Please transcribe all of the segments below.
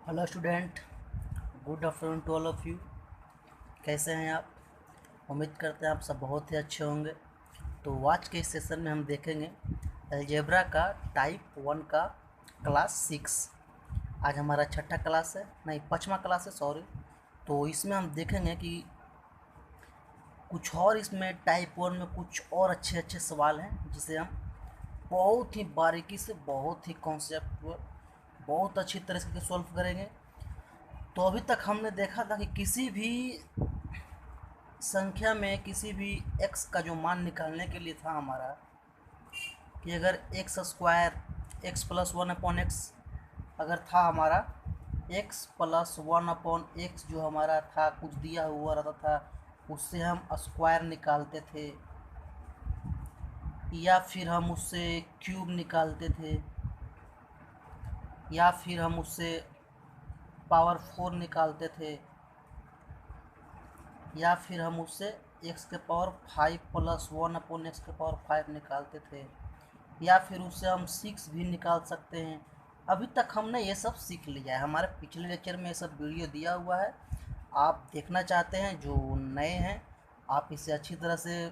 Hello student, good afternoon to all of you. कैसे हैं आप? उम्मीद करते हैं आप सब बहुत ही अच्छे होंगे। तो आज के इस सेशन में हम देखेंगे अलजेब्रा का टाइप 1 का क्लास 6। आज हमारा छठा क्लास है, नहीं पाँचवा क्लास है, सॉरी। तो इसमें हम देखेंगे कि कुछ और इसमें टाइप 1 में कुछ और अच्छे अच्छे सवाल हैं जिसे हम बहुत ही बारीकी से, बहुत ही कॉन्सेप्ट, बहुत अच्छी तरह से सॉल्व करेंगे। तो अभी तक हमने देखा था कि किसी भी संख्या में किसी भी x का जो मान निकालने के लिए था हमारा, कि अगर x square x plus one upon x अगर था हमारा, x plus one upon x जो हमारा था कुछ दिया हुआ रहता था, उससे हम स्क्वायर निकालते थे या फिर हम उससे क्यूब निकालते थे या फिर हम उससे पावर 4 निकालते थे या फिर हम उससे एक्स के power 5 plus one upon x के पावर 5 निकालते थे या फिर उससे हम 6 भी निकाल सकते हैं। अभी तक हमने ये सब सीख लिया है, हमारे पिछले लेक्चर में ये सब वीडियो दिया हुआ है। आप देखना चाहते हैं, जो नए हैं आप इसे अच्छी तरह से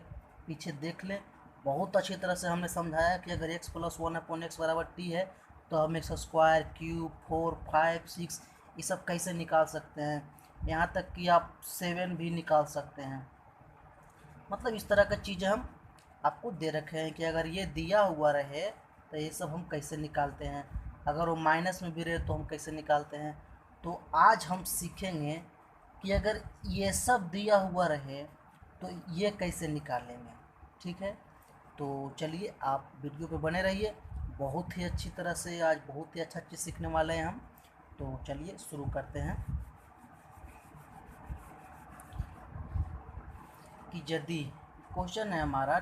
पीछे देख लें। बहुत अच्छी तरह से हमने समझाया कि अगर x plus one upon x बराबर टी है तो हम एक्स स्क्वायर क्यूब 4 5 6 ये सब कैसे निकाल सकते हैं। यहाँ तक कि आप 7 भी निकाल सकते हैं। मतलब इस तरह की चीज़ें हम आपको दे रखे हैं कि अगर ये दिया हुआ रहे तो ये सब हम कैसे निकालते हैं, अगर वो माइनस में भी रहे तो हम कैसे निकालते हैं। तो आज हम सीखेंगे कि अगर ये सब दिया हुआ रहे तो ये कैसे निकालेंगे। ठीक है, तो चलिए आप वीडियो पे बने रहिए। बहुत ही अच्छी तरह से आज बहुत ही अच्छा चीज़ सीखने वाले हैं हम। तो चलिए शुरू करते हैं कि यदि क्वेश्चन है हमारा,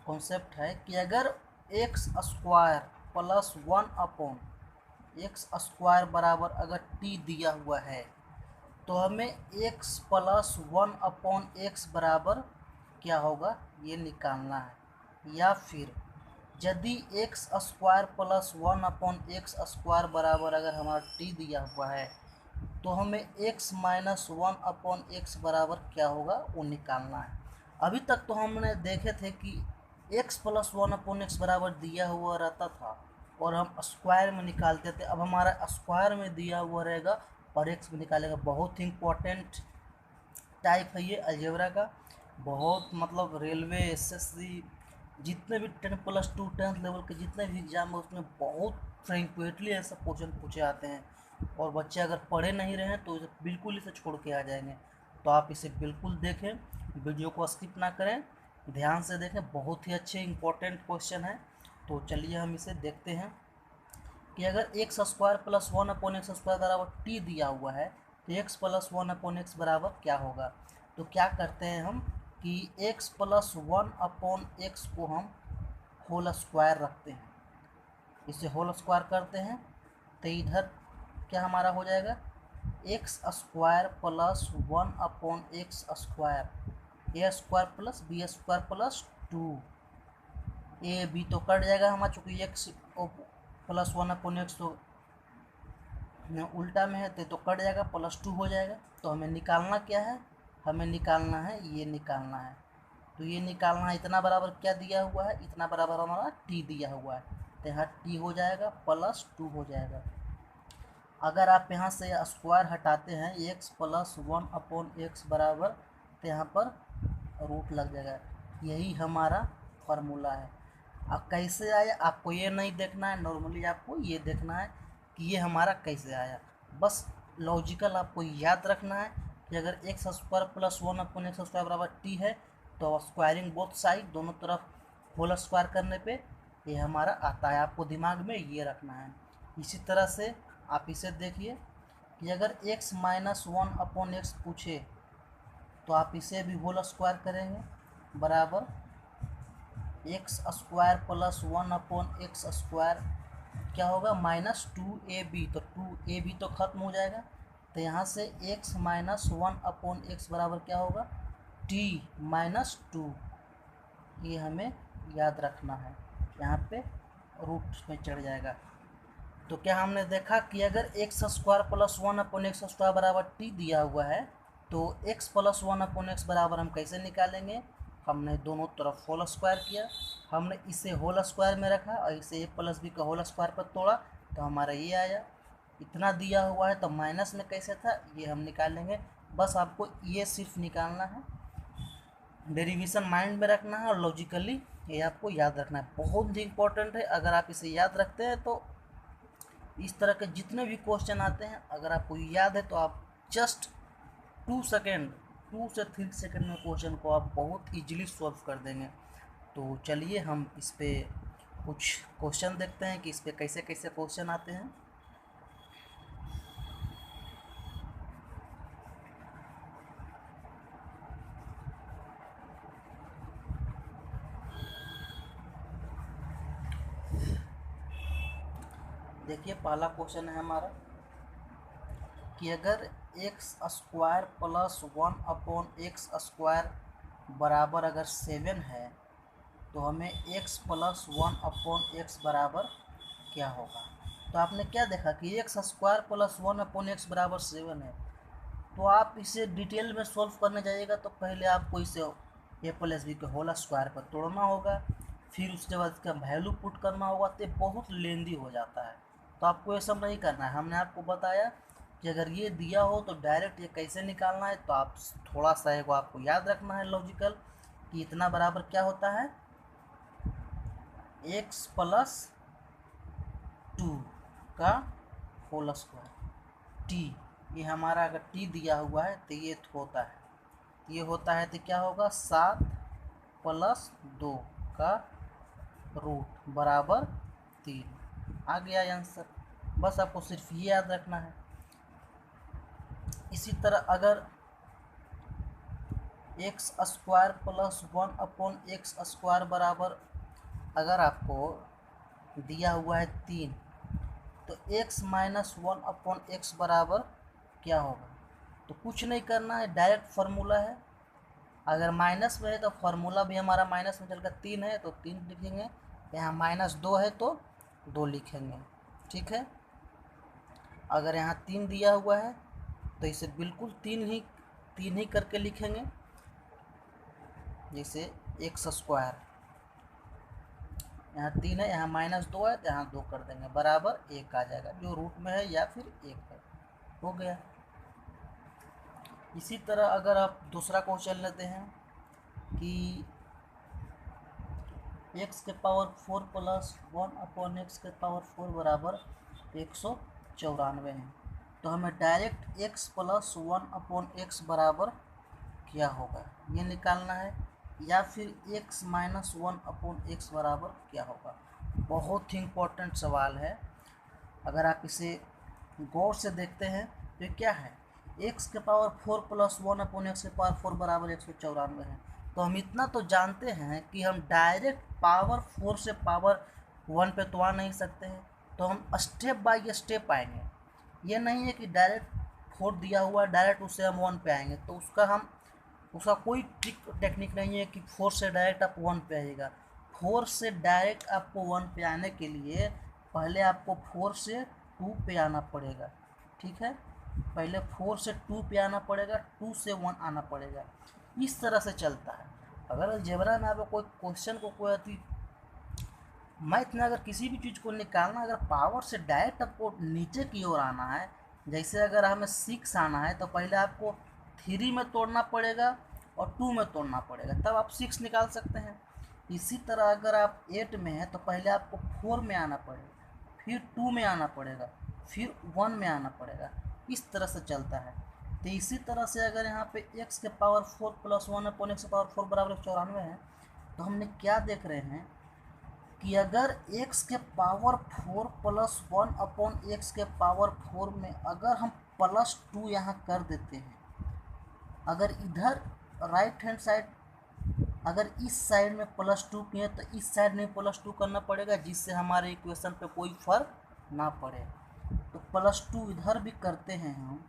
कॉन्सेप्ट है कि अगर x square plus one upon X square बराबर अगर टी दिया हुआ है तो हमें x plus one upon x बराबर क्या होगा ये निकालना है। या फिर यदि x square plus one upon X square बराबर अगर हमारा टी दिया हुआ है तो हमें x minus one upon x बराबर क्या होगा वो निकालना है। अभी तक तो हमने देखे थे कि x plus one upon x बराबर दिया हुआ रहता था और हम स्क्वायर में निकालते थे। अब हमारा स्क्वायर में दिया हुआ रहेगा और x में निकालेगा। बहुत ही इम्पोर्टेंट टाइप है ये अलजेब्रा का। बहुत मतलब रेलवे एसएससी जितने भी 10+2 10th लेवल के जितने भी एग्जाम है उसमें बहुत फ्रेक्वेंटली ऐसा क्वेश्चन पूछे आते हैं और बच्चे अगर पढ़े नहीं रहे हैं तो इसे बिल्कुल इसे छोड़ के आ जाएंगे। तो आप इसे बिल्कुल देखें, वीडियो को स्किप ना करें, ध्यान से देखें। बहुत ही अच्छे इंपॉर्टेंट क्वेश्चन है। तो चलिए हम इसे देखते हैं कि अगर x square plus one upon X square बराबर टी दिया हुआ है तो x plus one upon x बराबर क्या होगा। तो क्या करते हैं हम कि x plus one upon x को हम होल स्क्वायर रखते हैं, इसे होल स्क्वायर करते हैं तो इधर क्या हमारा हो जाएगा X square plus one upon X square, A square plus B square plus 2। A B तो कट जाएगा हमारा, चूँकि X plus one upon X तो उल्टा में है तो कट जाएगा, +2 हो जाएगा। तो हमें निकालना क्या है, हमें निकालना है ये निकालना है। तो ये निकालना है, इतना बराबर क्या दिया हुआ है, इतना बराबर हमारा टी दिया हुआ है तो यहाँ टी हो जाएगा +2 हो जाएगा। अगर आप यहाँ से स्क्वायर हटाते हैं x plus one upon x बराबर तो यहाँ पर रूट लग जाएगा। यही हमारा फार्मूला है। अब कैसे आया आपको ये नहीं देखना है, नॉर्मली आपको ये देखना है कि ये हमारा कैसे आया। बस लॉजिकल आपको याद रखना है कि अगर x square plus one upon X square बराबर टी है तो स्क्वायरिंग बोथ साइड, दोनों तरफ होल स्क्वायर करने पे ये हमारा आता है। आपको दिमाग में ये रखना है। इसी तरह से आप इसे देखिए कि अगर x minus one upon x पूछे तो आप इसे भी होल स्क्वायर करेंगे बराबर x square plus one upon X square क्या होगा -2ab। तो 2ab तो खत्म हो जाएगा तो यहाँ से x minus one upon x बराबर क्या होगा t -2। ये हमें याद रखना है, यहाँ पे रूट में चढ़ जाएगा। तो क्या हमने देखा कि अगर x square plus one upon X square बराबर टी दिया हुआ है तो x plus one upon x बराबर हम कैसे निकालेंगे। हमने दोनों तरफ होल स्क्वायर किया, हमने इसे होल स्क्वायर में रखा और इसे ए प्लस बी का होल स्क्वायर पर तोड़ा तो हमारा ये आया। इतना दिया हुआ है तो माइनस में कैसे था ये हम निकालेंगे। बस आपको ये सिर्फ निकालना है, डेरिवेशन माइंड में रखना है और लॉजिकली ये आपको याद रखना है। बहुत ही इंपॉर्टेंट है, अगर आप इसे याद रखते हैं तो इस तरह के जितने भी क्वेश्चन आते हैं अगर आपको याद है तो आप जस्ट 2 सेकेंड 2 से 3 सेकेंड में क्वेश्चन को आप बहुत इजीली सॉल्व कर देंगे। तो चलिए हम इस पे कुछ क्वेश्चन देखते हैं कि इस पे कैसे कैसे क्वेश्चन आते हैं। देखिए पहला क्वेश्चन है हमारा कि अगर x square plus one upon X square बराबर अगर 7 है तो हमें x plus one upon x बराबर क्या होगा। तो आपने क्या देखा कि x square plus one upon x बराबर 7 है, तो आप इसे डिटेल में सॉल्व करने जाइएगा तो पहले आपको इसे ए प्लस बी के होल स्क्वायर पर तोड़ना होगा, फिर उसके बाद इसका वैल्यू पुट करना होगा, तो बहुत लेंदी हो जाता है। तो आपको ये सब नहीं करना है। हमने आपको बताया कि अगर ये दिया हो तो डायरेक्ट ये कैसे निकालना है। तो आप थोड़ा सा एक आपको याद रखना है लॉजिकल कि इतना बराबर क्या होता है एक्स प्लस 2 का होल स्क्वायर टी। ये हमारा अगर टी दिया हुआ है तो ये होता है, ये होता है तो क्या होगा 7 प्लस 2 का रूट बराबर 3। आ गया आंसर। बस आपको सिर्फ ये याद रखना है। इसी तरह अगर x square plus one upon X square बराबर अगर आपको दिया हुआ है 3 तो x minus one upon x बराबर क्या होगा। तो कुछ नहीं करना है, डायरेक्ट फार्मूला है। अगर माइनस में है तो फार्मूला भी हमारा माइनस में चलकर 3 है तो 3 लिखेंगे, यहाँ -2 है तो 2 लिखेंगे। ठीक है, अगर यहाँ 3 दिया हुआ है तो इसे बिल्कुल 3 ही करके लिखेंगे। जैसे एक्स स्क्वायर यहाँ 3 है, यहाँ -2 है तो यहाँ 2 कर देंगे बराबर 1 आ जाएगा, जो रूट में है या फिर 1 है। हो गया। इसी तरह अगर आप दूसरा क्वेश्चन लेते हैं कि एक्स के पावर 4 प्लस 1 अपॉन एक्स के पावर 4 बराबर 194 है, तो हमें direct x plus 1 upon x बराबर क्या होगा ये निकालना है, या फिर एक्स माइनस 1 अपॉन एक्स बराबर क्या होगा। बहुत ही इम्पोर्टेंट सवाल है। अगर आप इसे गौर से देखते हैं तो क्या है एक्स के पावर 4 प्लस 1 अपॉन एक्स के पावर 4 बराबर 194 है। तो हम इतना तो जानते हैं कि हम डायरेक्ट पावर 4 से पावर 1 पे तो आ नहीं सकते हैं, तो हम स्टेप बाय स्टेप आएंगे। ये नहीं है कि डायरेक्ट 4 दिया हुआ डायरेक्ट उससे हम 1 पे आएंगे, तो उसका कोई ट्रिक टेक्निक नहीं है कि 4 से डायरेक्ट आप 1 पे आइएगा। 4 से डायरेक्ट आपको 1 पे आने के लिए पहले आपको 4 से 2 पे आना पड़ेगा। ठीक है, पहले 4 से 2 पे आना पड़ेगा, 2 से 1 आना पड़ेगा। इस तरह से चलता है। अगर अलजेब्रा में आपको कोई क्वेश्चन को कोई मैथ में अगर किसी भी चीज़ को निकालना, अगर पावर से डायरेक्ट आपको नीचे की ओर आना है, जैसे अगर हमें 6 आना है तो पहले आपको 3 में तोड़ना पड़ेगा और 2 में तोड़ना पड़ेगा, तब आप 6 निकाल सकते हैं। इसी तरह अगर आप 8 में हैं तो पहले आपको 4 में आना पड़ेगा, फिर 2 में आना पड़ेगा, फिर 1 में आना पड़ेगा। इस तरह से चलता है। तो इसी तरह से अगर यहाँ पे एक्स के पावर 4 प्लस 1 अपॉन एक्स के पावर 4 बराबर 194 है, तो हमने क्या देख रहे हैं कि अगर x के पावर 4 प्लस 1 अपॉन एक्स के पावर 4 में अगर हम +2 यहाँ कर देते हैं, अगर इधर राइट हैंड साइड अगर इस साइड में +2 किए तो इस साइड में +2 करना पड़ेगा, जिससे हमारे इक्वेशन पे कोई फर्क ना पड़े। तो +2 इधर भी करते हैं हम,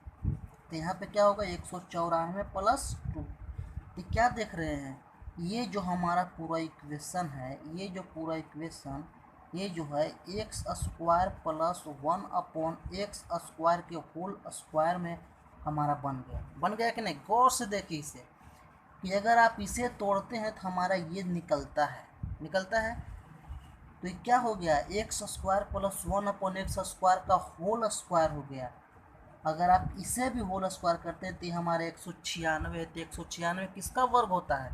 तो यहाँ पे क्या होगा 194 +2। तो क्या देख रहे हैं, ये जो हमारा पूरा इक्वेशन है, ये जो पूरा इक्वेशन ये जो है एक्स स्क्वायर प्लस 1/x² के होल स्क्वायर में हमारा बन गया कि नहीं। गौर से देखिए इसे कि अगर आप इसे तोड़ते हैं तो हमारा ये निकलता है। तो ये क्या हो गया, x² प्लस 1/x² का होल स्क्वायर हो गया। अगर आप इसे भी होल स्क्वायर करते हैं तो ये हमारे 196 है। तो 196 किसका वर्ग होता है,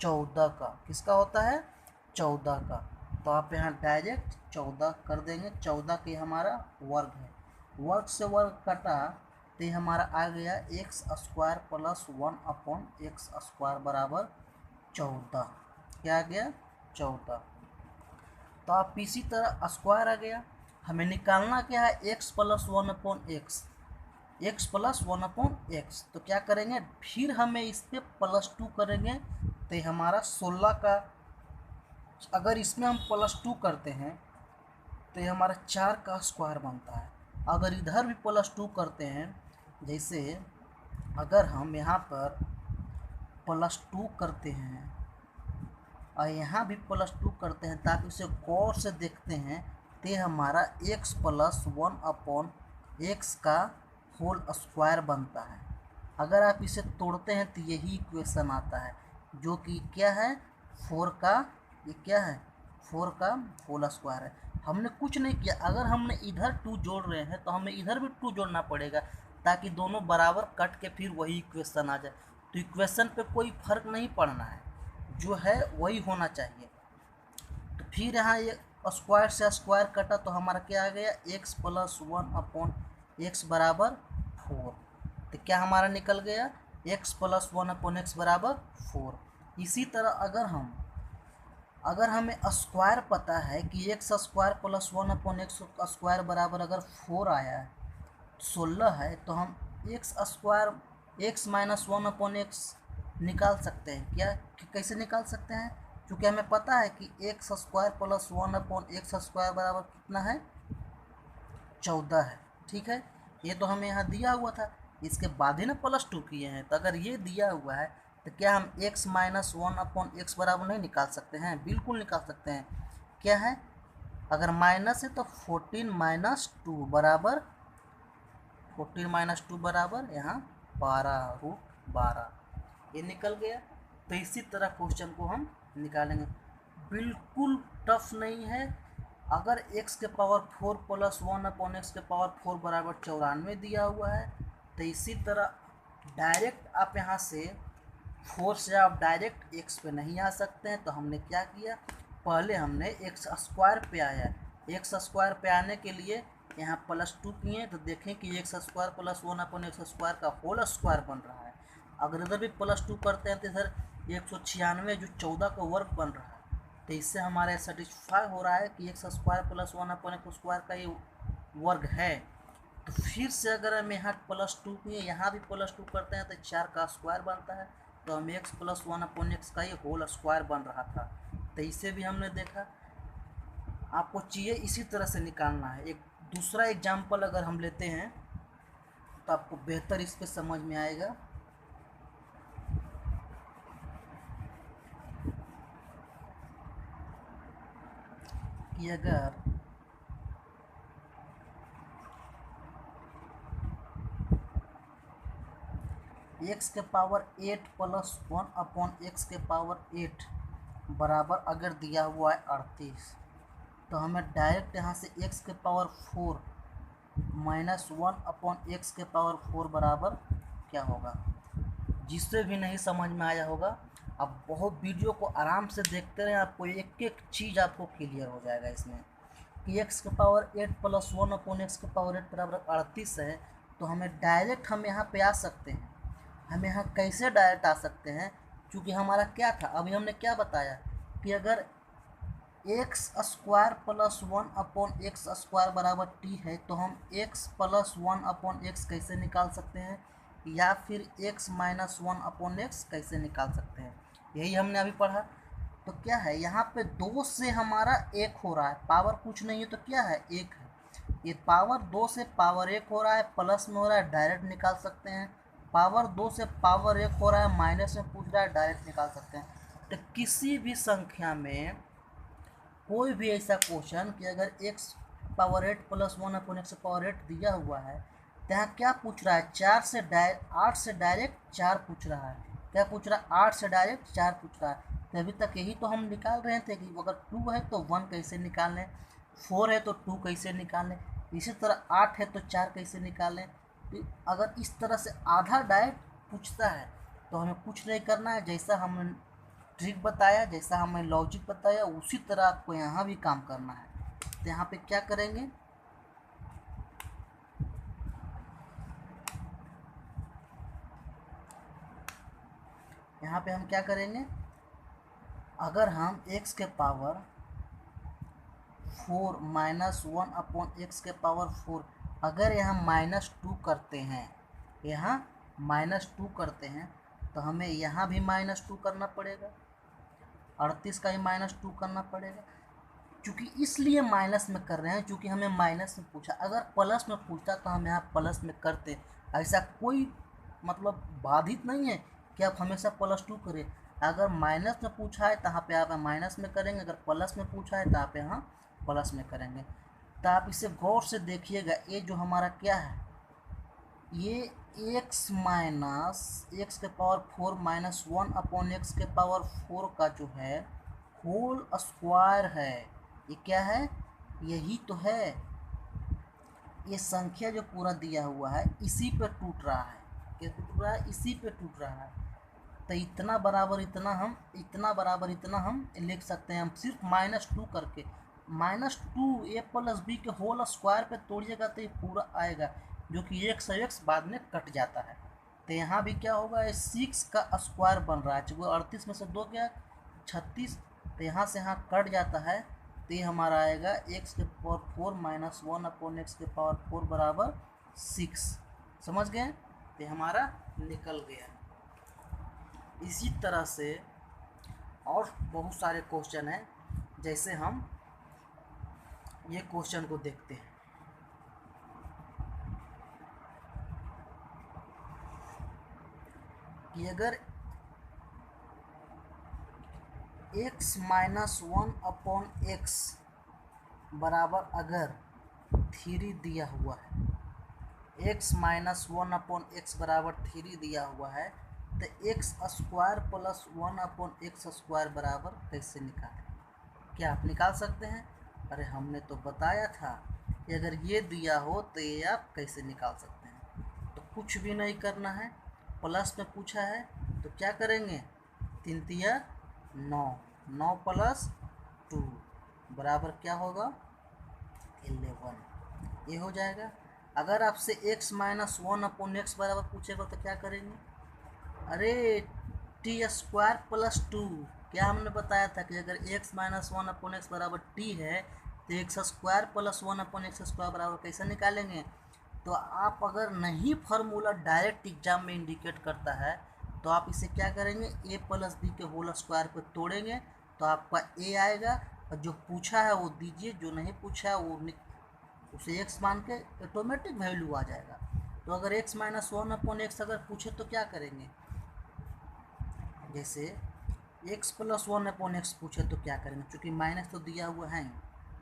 14 का। किसका होता है, 14 का। तो आप यहाँ डायरेक्ट 14 कर देंगे, 14 के हमारा वर्ग है। वर्ग से वर्ग कटा तो ये हमारा आ गया x² प्लस 1/x² बराबर 14। क्या आ गया, 14। तो आप इसी तरह स्क्वायर आ गया। हमें निकालना क्या है, x plus 1/x, x plus 1/x। तो क्या करेंगे, फिर हमें इस पर +2 करेंगे तो हमारा 16 का, अगर इसमें हम +2 करते हैं तो ये हमारा 4 का स्क्वायर बनता है। अगर इधर भी +2 करते हैं, जैसे अगर हम यहाँ पर +2 करते हैं और यहाँ भी +2 करते हैं, ताकि उसे गौर से देखते हैं, तो हमारा x प्लस 1/x का होल स्क्वायर बनता है। अगर आप इसे तोड़ते हैं तो यही इक्वेशन आता है, जो कि क्या है, 4 का, ये क्या है, 4 का होल स्क्वायर है। हमने कुछ नहीं किया। अगर हमने इधर 2 जोड़ रहे हैं तो हमें इधर भी 2 जोड़ना पड़ेगा, ताकि दोनों बराबर कट के फिर वही इक्वेशन आ जाए। तो इक्वेशन पे कोई फर्क नहीं पड़ना है, जो है वही होना चाहिए। तो फिर यहाँ ये स्क्वायर से स्क्वायर कटा तो हमारा क्या आ गया, x प्लस 1/x बराबर 4। तो क्या हमारा निकल गया, x प्लस 1/x बराबर 4। इसी तरह अगर हमें स्क्वायर पता है कि x² प्लस 1/x² बराबर अगर 4 आया है, 16 है, तो हम x माइनस 1/x निकाल सकते हैं। क्या, कैसे निकाल सकते हैं, क्योंकि हमें पता है कि x² प्लस 1/x² बराबर कितना है, 14 है। ठीक है, ये तो हमें यहाँ दिया हुआ था, इसके बाद ही ना +2 किए हैं। तो अगर ये दिया हुआ है तो क्या हम x माइनस 1/x बराबर नहीं निकाल सकते हैं, बिल्कुल निकाल सकते हैं। क्या है, अगर माइनस है तो 14 माइनस 2 बराबर, 14 माइनस 2 बराबर यहाँ 12√12, ये निकल गया। तो इसी तरह क्वेश्चन को हम निकालेंगे, बिल्कुल टफ नहीं है। अगर x के पावर 4 प्लस 1/x के पावर 4 बराबर 94 दिया हुआ है, तो इसी तरह डायरेक्ट आप यहाँ से 4 से आप डायरेक्ट x पे नहीं आ सकते हैं। तो हमने क्या किया, पहले हमने x² पे आया, x² पे आने के लिए यहाँ +2 किए, तो देखें कि x² प्लस 1/x² का होल स्क्वायर बन रहा है। अगर इधर भी +2 करते हैं तो इधर 196 जो 14 का वर्ग बन रहा है। तो इससे हमारे सेटिस्फाई हो रहा है कि x² प्लस 1/x² का ये वर्ग है। तो फिर से अगर हम यहाँ +2 किए, यहाँ भी +2 करते हैं तो 4 का स्क्वायर बनता है। तो हम x प्लस 1/x का ये होल स्क्वायर बन रहा था। तो इसे भी हमने देखा। आपको चाहिए इसी तरह से निकालना है। एक दूसरा एग्जाम्पल अगर हम लेते हैं तो आपको बेहतर इस पे समझ में आएगा। कि अगर x के पावर 8 प्लस 1/x के पावर 8 बराबर अगर दिया हुआ है 38, तो हमें डायरेक्ट यहाँ से x के पावर 4 माइनस 1/x के पावर 4 बराबर क्या होगा। जिससे भी नहीं समझ में आया होगा, आप बहुत वीडियो को आराम से देखते रहें, आपको एक एक चीज़ आपको क्लियर हो जाएगा इसमें। कि x के पावर 8 प्लस 1/x के पावर 8 बराबर 38 है। तो हमें डायरेक्ट हम यहाँ पे आ सकते हैं। हम यहाँ कैसे डायरेक्ट आ सकते हैं, क्योंकि हमारा क्या था, अभी हमने क्या बताया कि अगर x² प्लस 1/x² बराबर t है, तो हम x प्लस 1/x कैसे निकाल सकते हैं, या फिर x माइनस 1/x कैसे निकाल सकते हैं, यही हमने अभी पढ़ा। तो क्या है, यहाँ पे 2 से हमारा 1 हो रहा है, पावर कुछ नहीं है तो क्या है, 1 है। ये पावर 2 से पावर 1 हो रहा है, प्लस में हो रहा है, डायरेक्ट निकाल सकते हैं। पावर 2 से पावर 1 हो रहा है, माइनस में पूछ रहा है, डायरेक्ट निकाल सकते हैं। तो किसी भी संख्या में कोई भी ऐसा क्वेश्चन कि अगर x power 8 plus 1 upon x power 8 दिया हुआ है तो यहाँ क्या पूछ रहा है, 8 से डायरेक्ट 4 पूछ रहा है। क्या पूछ रहा है? 8 से डायरेक्ट 4 पूछ रहा है। तो अभी तक यही तो हम निकाल रहे थे कि अगर 2 है तो 1 कैसे निकाल लें, 4 है तो 2 कैसे निकाल लें, इसी तरह 8 है तो 4 कैसे निकाल लें। तो अगर इस तरह से आधा डायरेक्ट पूछता है तो हमें कुछ नहीं करना है, जैसा हमने ट्रिक बताया, जैसा हमें लॉजिक बताया, उसी तरह आपको यहाँ भी काम करना है। तो यहाँ पे क्या करेंगे, यहाँ पे हम क्या करेंगे, अगर हम x के पावर 4 माइनस 1 अपॉन एक्स के पावर 4 अगर यहाँ -2 करते हैं, यहाँ -2 करते हैं तो हमें यहाँ भी -2 करना पड़ेगा, 38 का ही -2 करना पड़ेगा। क्योंकि इसलिए माइनस में कर रहे हैं क्योंकि हमें माइनस में पूछा, अगर प्लस में पूछता तो हम यहाँ प्लस में करते। ऐसा कोई मतलब बाधित नहीं है कि आप हमेशा +2 करें। अगर माइनस में पूछा है तो यहाँ पे आप माइनस में करेंगे, अगर प्लस में पूछा है तो आप यहाँ प्लस में करेंगे। तो आप इसे गौर से देखिएगा, ये जो हमारा क्या है, ये x माइनस एक्स के पावर 4 माइनस 1 अपॉन एक्स के पावर 4 का जो है होल स्क्वायर है। ये क्या है? यही तो है। ये संख्या जो पूरा दिया हुआ है इसी पे टूट रहा है। क्या टूट रहा है? इसी पे टूट रहा है। तो इतना बराबर इतना हम, इतना बराबर इतना हम लिख सकते हैं। हम सिर्फ -2 करके, -2 a प्लस बी के होल स्क्वायर पे तोड़िएगा तो ये पूरा आएगा, जो कि x और x बाद में कट जाता है। तो यहाँ भी क्या होगा, 6 का स्क्वायर बन रहा है, वो 38 में से 2 गया 36, तो यहाँ से यहाँ कट जाता है। तो ये हमारा आएगा x के पावर 4 माइनस 1 अपॉन एक्स के पावर 4 बराबर 6। समझ गए? तो हमारा निकल गया। इसी तरह से और बहुत सारे क्वेश्चन हैं, जैसे हम ये क्वेश्चन को देखते हैं कि अगर x माइनस 1 अपॉन एक्स बराबर अगर 3 दिया हुआ है, x माइनस 1 अपॉन एक्स बराबर 3 दिया हुआ है, तो x square plus 1 upon X square बराबर कैसे निकालें? क्या आप निकाल सकते हैं? अरे हमने तो बताया था कि अगर ये दिया हो तो ये आप कैसे निकाल सकते हैं। तो कुछ भी नहीं करना है, प्लस में पूछा है तो क्या करेंगे, 3 तिया 9, 9 प्लस 2 बराबर क्या होगा 11। ये हो जाएगा। अगर आपसे x माइनस 1 अपॉन एक्स बराबर पूछेगा तो क्या करेंगे, अरे टी स्क्वायर प्लस 2, क्या हमने बताया था कि अगर x माइनस 1 अपॉन एक्स बराबर टी है तो x square plus 1 upon X square बराबर कैसे निकालेंगे। तो आप अगर नहीं फार्मूला डायरेक्ट एग्जाम में इंडिकेट करता है तो आप इसे क्या करेंगे, a प्लस बी के होल स्क्वायर पर तोड़ेंगे तो आपका a आएगा, और जो पूछा है वो दीजिए, जो नहीं पूछा है वो उसे x मान के ऑटोमेटिक वैल्यू आ जाएगा। तो अगर x माइनस 1 अपॉन एक्स अगर पूछे तो क्या करेंगे, जैसे x प्लस 1 अपॉन एक्स पूछे तो क्या करेंगे, चूँकि माइनस तो दिया हुआ है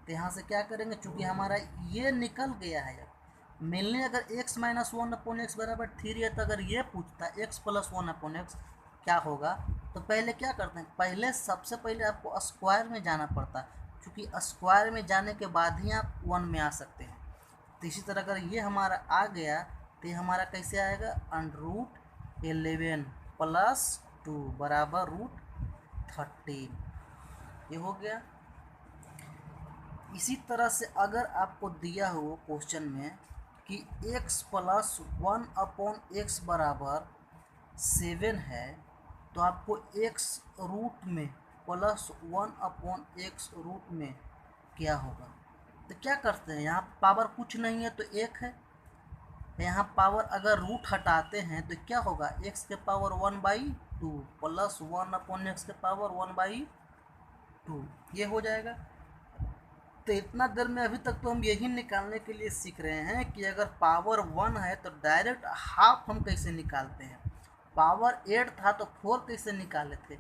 तो यहाँ से क्या करेंगे, चूँकि हमारा ये निकल गया है। अब मिलने अगर x माइनस 1 अपॉन एक्स बराबर 3 है तो अगर ये पूछता x प्लस 1 अपॉन एक्स क्या होगा, तो पहले क्या करते हैं, पहले सबसे पहले आपको स्क्वायर में जाना पड़ता है, क्योंकि स्क्वायर में जाने के बाद ही आप 1 में आ सकते हैं। तो इसी तरह अगर ये हमारा आ गया तो ये हमारा कैसे आएगा, √11 प्लस 2 बराबर √13। ये हो गया। इसी तरह से अगर आपको दिया हो क्वेश्चन में कि x प्लस 1 अपॉन एक्स बराबर 7 है, तो आपको x रूट में प्लस 1 अपॉन एक्स रूट में क्या होगा, तो क्या करते हैं, यहाँ पावर कुछ नहीं है तो 1 है, यहाँ पावर अगर रूट हटाते हैं तो क्या होगा, x के पावर 1/2 प्लस 1 अपॉन एक्स के पावर 1/2, ये हो जाएगा। तो इतना देर में अभी तक तो हम यही निकालने के लिए सीख रहे हैं कि अगर पावर 1 है तो डायरेक्ट हाफ हम कैसे निकालते हैं, पावर 8 था तो 4 कैसे निकाले थे,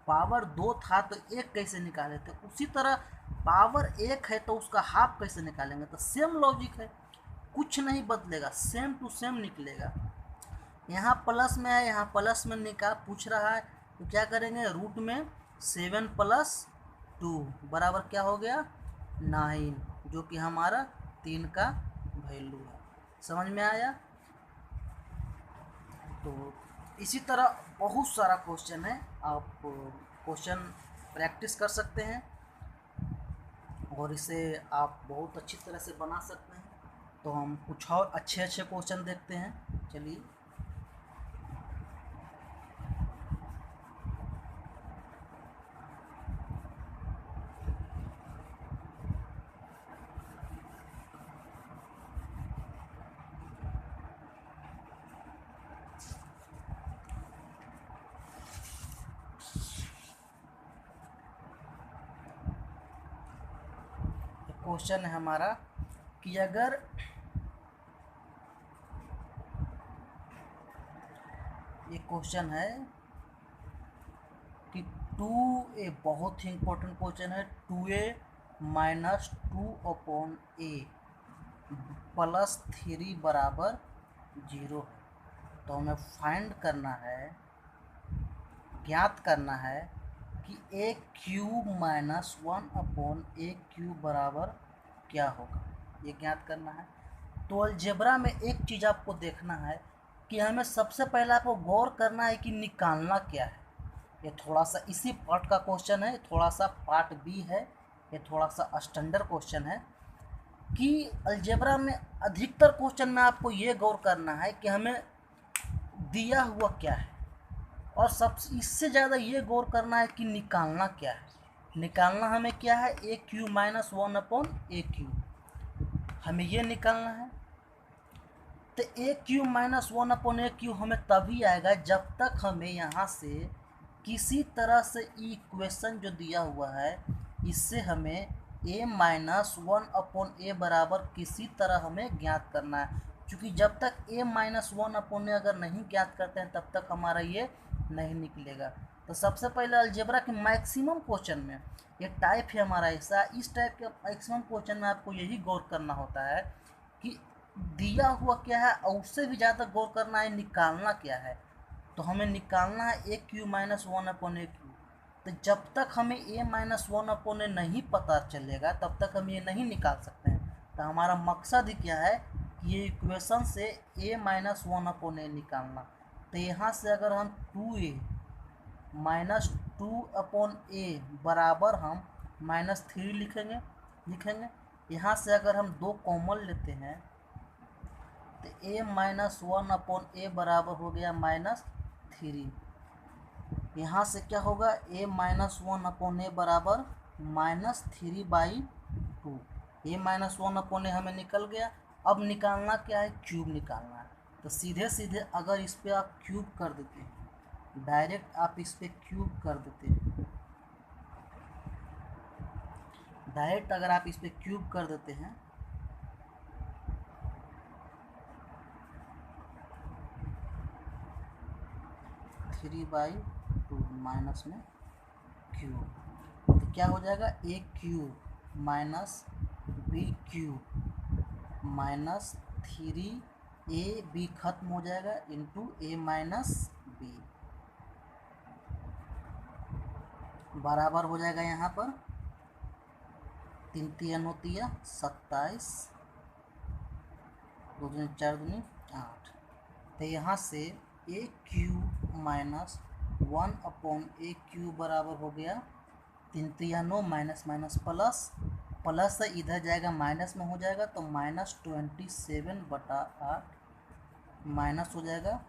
पावर 2 था तो 1 कैसे निकाले थे, उसी तरह पावर 1 है तो उसका हाफ कैसे निकालेंगे। तो सेम लॉजिक है, कुछ नहीं बदलेगा, सेम टू सेम निकलेगा। यहाँ प्लस में है, यहाँ प्लस में निकाल पूछ रहा है तो क्या करेंगे, रूट में 7 + 2 बराबर क्या हो गया 9, जो कि हमारा 3 का वैल्यू है। समझ में आया। तो इसी तरह बहुत सारा क्वेश्चन है, आप क्वेश्चन प्रैक्टिस कर सकते हैं और इसे आप बहुत अच्छी तरह से बना सकते हैं। तो हम कुछ और अच्छे अच्छे क्वेश्चन देखते हैं, चलिए। क्वेश्चन है हमारा कि अगर ये क्वेश्चन है कि 2a, बहुत ही इंपॉर्टेंट क्वेश्चन है, 2a - 2/a +3 बराबर 0 है। तो हमें फाइंड करना है, ज्ञात करना है कि a³ - 1/a³ बराबर क्या होगा, ये ज्ञात करना है। तो अलजेब्रा में एक चीज़ आपको देखना है कि हमें सबसे पहले आपको गौर करना है कि निकालना क्या है। ये थोड़ा सा इसी पार्ट का क्वेश्चन है, थोड़ा सा पार्ट बी है, ये थोड़ा सा स्टैंडर्ड क्वेश्चन है कि अलजेब्रा में अधिकतर क्वेश्चन में आपको ये गौर करना है कि हमें दिया हुआ क्या है, और सबसे इससे ज़्यादा ये गौर करना है कि निकालना क्या है। निकालना हमें क्या है, a³ - 1/a³, हमें ये निकालना है। तो a³ - 1/a³ हमें तभी आएगा जब तक हमें यहाँ से किसी तरह से इक्वेशन जो दिया हुआ है इससे हमें a - 1/a बराबर किसी तरह हमें ज्ञात करना है। क्योंकि जब तक a - 1/a अगर नहीं ज्ञात करते हैं तब तक हमारा ये नहीं निकलेगा। तो सबसे पहले अलजेब्रा के मैक्सिमम क्वेश्चन में, ये टाइप है हमारा ऐसा, इस टाइप के मैक्सिमम क्वेश्चन में आपको यही गौर करना होता है कि दिया हुआ क्या है, और उससे भी ज़्यादा गौर करना है निकालना क्या है। तो हमें निकालना है a³ - 1/a³। तो जब तक हमें a - 1/a नहीं पता चलेगा तब तक हम ये नहीं निकाल सकते हैं। तो हमारा मकसद ही क्या है कि ये इक्वेशन से a - 1/a निकालना। तो यहाँ से अगर हम 2a - 2/a बराबर हम -3 लिखेंगे। यहाँ से अगर हम 2 कॉमन लेते हैं तो a - 1/a बराबर हो गया -3। यहाँ से क्या होगा, a - 1/a बराबर -3/2। a - 1/a हमें निकल गया। अब निकालना क्या है, क्यूब निकालना है। तो सीधे सीधे अगर इस पर आप क्यूब कर देते हैं, डायरेक्ट आप इस पर क्यूब कर देते हैं, डायरेक्ट अगर आप इस पर क्यूब कर देते हैं 3/2 माइनस में क्यूब, तो क्या हो जाएगा, a³ - b³ -3ab खत्म हो जाएगा इंटू a - b बराबर हो जाएगा यहाँ पर 3 3 होती है 27, 2 दूनी 4 दूनी 8। तो यहाँ से a³ - 1/a³ बराबर हो गया 3 3 9, माइनस माइनस प्लस, प्लस से इधर जाएगा माइनस में हो जाएगा तो -27/8 माइनस हो जाएगा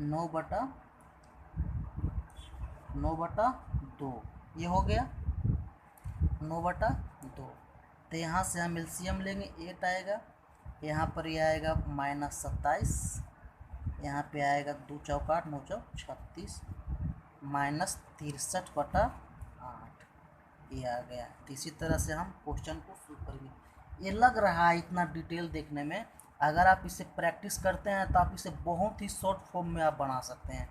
9/2, ये हो गया 9/2। तो यहाँ से हम एलसीएम लेंगे, 8 आएगा, यहाँ पर ये आएगा -27, यहाँ पे आएगा 2 चौक 8, 9 चौक 36, -63/8 ये आ गया। तो इसी तरह से हम क्वेश्चन को शुरू करेंगे। ये लग रहा है इतना डिटेल देखने में, अगर आप इसे प्रैक्टिस करते हैं तो आप इसे बहुत ही शॉर्ट फॉर्म में आप बना सकते हैं।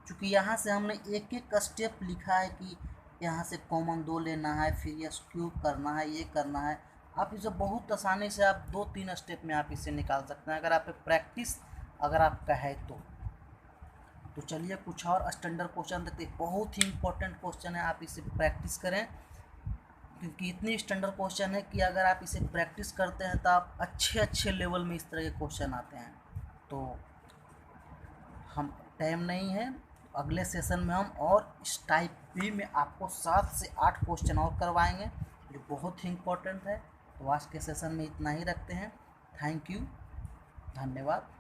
चूँकि यहाँ से हमने एक एक स्टेप लिखा है कि यहाँ से कॉमन 2 लेना है, फिर यस क्यूब करना है, ये करना है। आप इसे बहुत आसानी से आप 2-3 स्टेप में आप इसे निकाल सकते हैं, अगर आप प्रैक्टिस अगर आपका है तो चलिए कुछ और स्टैंडर्ड क्वेश्चन देखते हैं। बहुत ही इंपॉर्टेंट क्वेश्चन है, आप इसे प्रैक्टिस करें, क्योंकि इतनी स्टैंडर्ड क्वेश्चन है कि अगर आप इसे प्रैक्टिस करते हैं तो आप अच्छे लेवल में इस तरह के क्वेश्चन आते हैं। तो हम टाइम नहीं है, अगले सेशन में हम और इस टाइप बी में आपको 7 से 8 क्वेश्चन और करवाएंगे जो बहुत ही इम्पोर्टेंट है। तो आज के सेशन में इतना ही रखते हैं। थैंक यू, धन्यवाद।